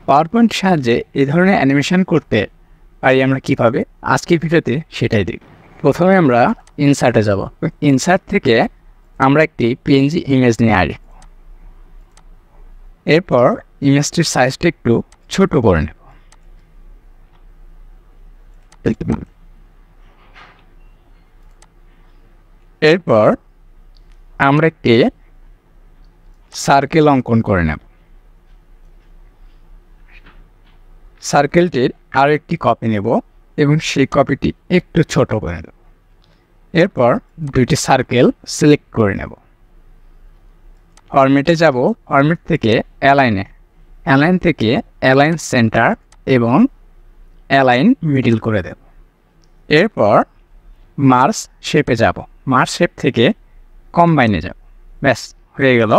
Power point সাহায্যে এই ধরনের অ্যানিমেশন করতে পারি আমরা কীভাবে, আজকের ভিডিওতে সেটাই দেখব। প্রথমে আমরা ইনসার্টে যাব। ইনসার্ট থেকে আমরা একটি পিএনজি ইমেজ নিয়ে আসব। এরপর ইমেজটির সাইজটা একটু ছোট করে নেব। এরপর আমরা একটি সার্কেল অঙ্কন করে নেব। সার্কেলটির আরও একটি কপি নেব এবং সেই কপিটি একটু ছোট করে নেব। এরপর দুইটি সার্কেল সিলেক্ট করে নেব। ফরম্যাটে যাব। ফরম্যাট থেকে অ্যালাইন থেকে অ্যালাইন সেন্টার এবং অ্যালাইন মিডল করে দেব। এরপর মার্জ শেপে যাব। মার্জ শেপ থেকে কম্বাইনে যাব। ব্যাস হয়ে গেল।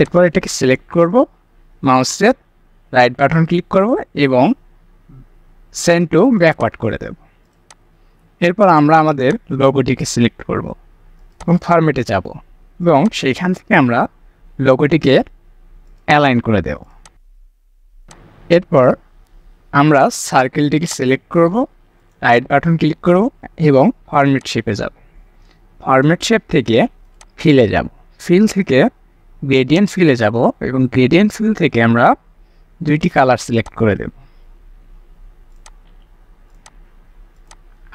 এরপর এটাকে সিলেক্ট করব, মাউসের রাইট বাটন ক্লিক করব এবং সেন্ড টু ব্যাকওয়ার্ড করে দেব। এরপর আমরা আমাদের লোগোটিকে সিলেক্ট করব এবং ফরম্যাটে যাব এবং সেইখান থেকে আমরা লোগোটিকে অ্যালাইন করে দেব। এরপর আমরা সার্কেলটিকে সিলেক্ট করব, রাইট বাটন ক্লিক করব এবং ফরম্যাট শেপে যাব। ফরম্যাট শেপ থেকে ফিলে যাব। ফিল থেকে গ্রেডিয়েন্ট ফিলে যাব এবং গ্রেডিয়েন্ট ফিল থেকে আমরা দুইটি কালার সিলেক্ট করে দেব।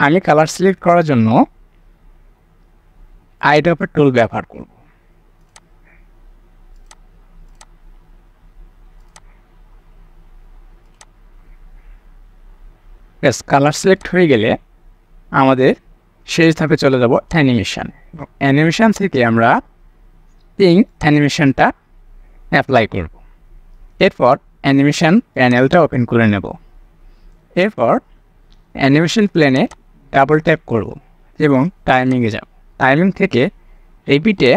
আমি কালার সিলেক্ট করার জন্য আইড্রপার টুল ব্যবহার করব। কালার সিলেক্ট হয়ে গেলে আমাদের শেষ ধাপে চলে যাব অ্যানিমেশন। অ্যানিমেশন থেকে আমরা পিঙ্ক অ্যানিমেশনটা অ্যাপ্লাই করব। এরপর অ্যানিমেশন প্যানেলটা ওপেন করে নেব। এরপর অ্যানিমেশন প্লেনে ডাবল ট্যাপ করব এবং টাইমিংয়ে যাব। টাইমিং থেকে রিপিটে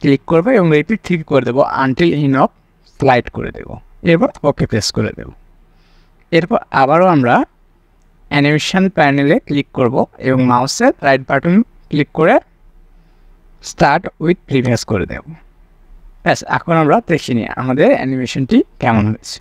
ক্লিক করব এবং রিপিট থেকে করে দেবো আনটিল ইন অফ স্লাইড করে দেব। এরপর ওকে প্রেস করে দেব। এরপর আবারও আমরা অ্যানিমেশন প্যানেলে ক্লিক করব এবং মাউসের রাইট বাটন ক্লিক করে স্টার্ট উইথ প্রিভিয়াস করে দেব। ব্যাস এখন আমরা দেখে নিই আমাদের অ্যানিমেশনটি কেমন হয়েছে।